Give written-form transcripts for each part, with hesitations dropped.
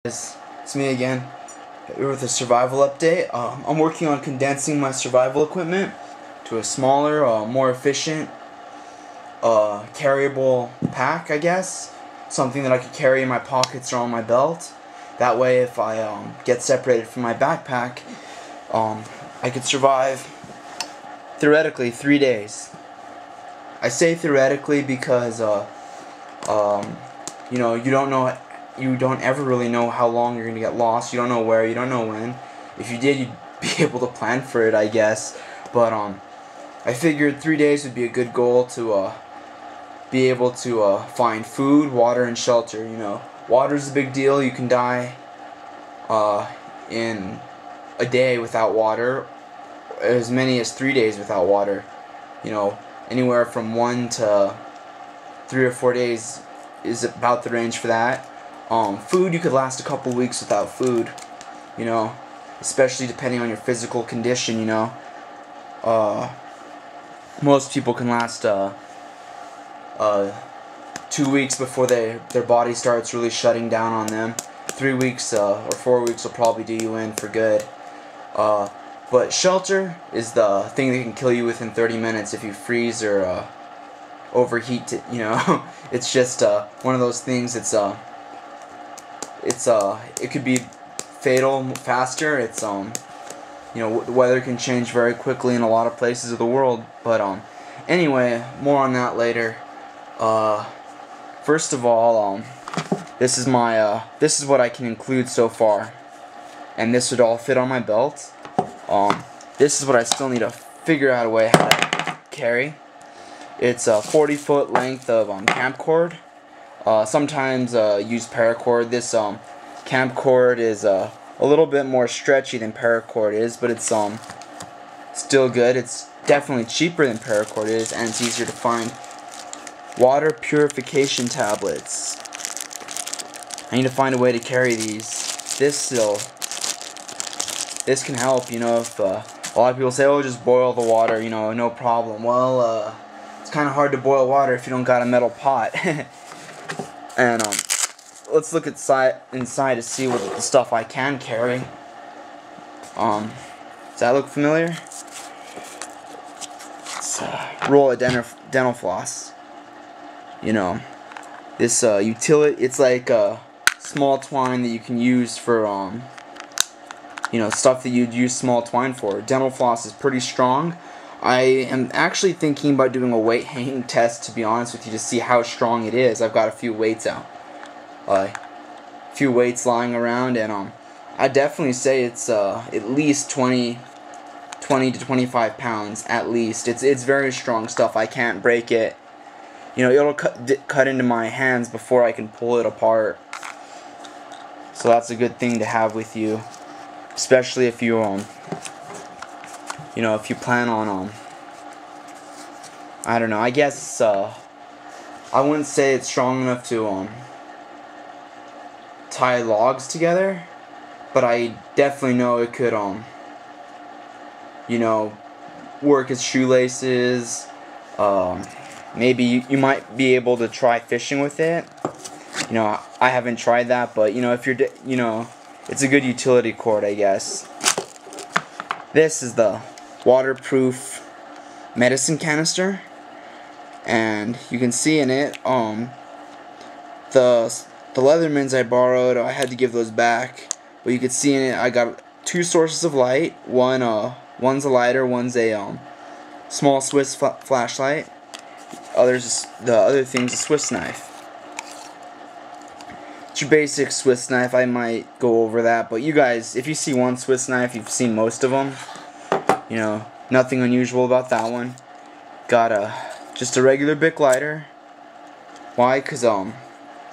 It's me again with a survival update. I'm working on condensing my survival equipment to a smaller, more efficient, carryable pack, I guess. Something that I could carry in my pockets or on my belt. That way, if I get separated from my backpack, I could survive, theoretically, 3 days. I say theoretically because, you know, you don't ever really know how long you're gonna get lost. You don't know where, you don't know when. If you did, you'd be able to plan for it, I guess. But I figured 3 days would be a good goal to be able to find food, water, and shelter. You know, water's a big deal. You can die in a day without water, as many as 3 days without water. You know, anywhere from 1 to 3 or 4 days is about the range for that. Food, you could last a couple weeks without food, you know, especially depending on your physical condition, you know. Most people can last 2 weeks before their body starts really shutting down on them. 3 weeks or 4 weeks will probably do you in for good. But shelter is the thing that can kill you within 30 minutes if you freeze or overheat, you know. It's just one of those things. It could be fatal faster. It's you know, the weather can change very quickly in a lot of places of the world. But anyway, more on that later. First of all, this is what I can include so far, and this would all fit on my belt. This is what I still need to figure out a way how to carry. It's a 40-foot length of camp cord. Sometimes use paracord. This camp cord is a little bit more stretchy than paracord is, but it's still good. It's definitely cheaper than paracord is, and it's easier to find. Water purification tablets. I need to find a way to carry these. This can help, you know. If a lot of people say, "Oh, just boil the water," you know, no problem. Well, it's kind of hard to boil water if you don't got a metal pot. And let's look inside to see what the stuff I can carry. Does that look familiar? It's a roll of dental floss. You know, this utility. It's like a small twine that you can use for you know, stuff that you'd use small twine for. Dental floss is pretty strong. I am actually thinking about doing a weight hanging test, to be honest with you, to see how strong it is. I've got a few weights out. A few weights lying around, and I definitely say it's at least 20 to 25 pounds, at least. It's very strong stuff. I can't break it. You know, it'll cut into my hands before I can pull it apart. So that's a good thing to have with you, especially if you you know, if you plan on I don't know, I guess I wouldn't say it's strong enough to tie logs together, but I definitely know it could you know, work as shoelaces. Maybe you might be able to try fishing with it. You know, I haven't tried that, but you know, if you're you know, it's a good utility cord, I guess. This is the waterproof medicine canister, and you can see in it the Leathermans I borrowed. I had to give those back, but you can see in it I got 2 sources of light. One's a lighter, one's a small Swiss flashlight. The other thing's a Swiss knife. It's your basic Swiss knife. I might go over that, but you guys, if you see one Swiss knife, you've seen most of them. You know, nothing unusual about that one. Got just a regular Bic lighter. Why? Because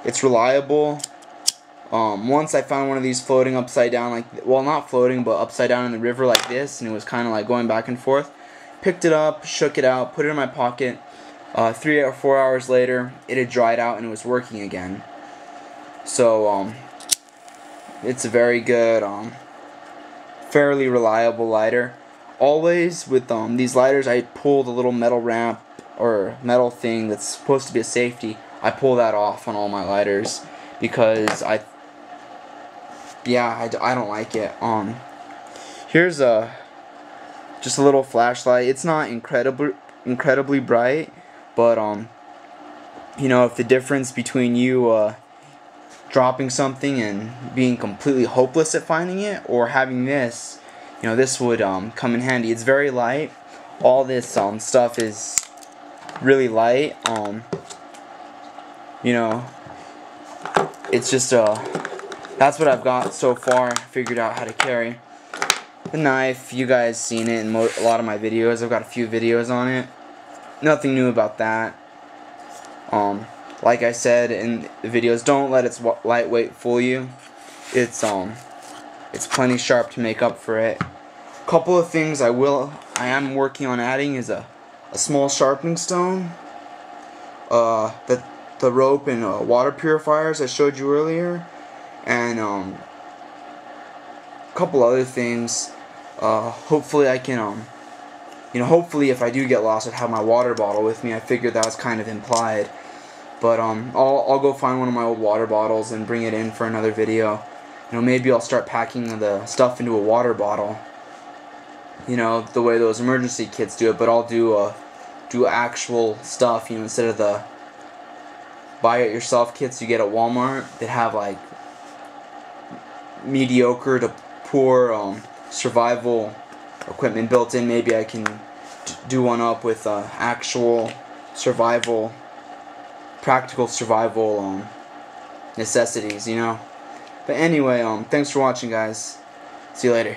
it's reliable. Once I found one of these floating upside down, like, well, not floating, but upside down in the river like this, and it was kind of like going back and forth. Picked it up, shook it out, put it in my pocket. 3 or 4 hours later, it had dried out and it was working again. So it's a very good, fairly reliable lighter. Always with these lighters, I pull the little metal ramp or metal thing that's supposed to be a safety. I pull that off on all my lighters because yeah, I don't like it. Here's just a little flashlight. It's not incredibly bright, but you know, if the difference between you dropping something and being completely hopeless at finding it, or having this, you know, this would come in handy. It's very light. All this stuff is really light. You know, it's just that's what I've got so far. Figured out how to carry the knife. You guys seen it in a lot of my videos. I've got a few videos on it. Nothing new about that. Like I said in the videos, don't let its lightweight fool you. It's plenty sharp to make up for it. Couple of things I am working on adding is a small sharpening stone. The rope and water purifiers I showed you earlier, and a couple other things. Hopefully I can you know, hopefully if I do get lost, I'd have my water bottle with me. I figured that was kind of implied. But I'll go find one of my old water bottles and bring it in for another video. You know, maybe I'll start packing the stuff into a water bottle. You know, the way those emergency kits do it. But I'll do actual stuff. You know, instead of the buy it yourself kits you get at Walmart that have like mediocre to poor survival equipment built in. Maybe I can do one up with actual survival. Practical survival necessities, you know. But anyway, thanks for watching, guys. See you later.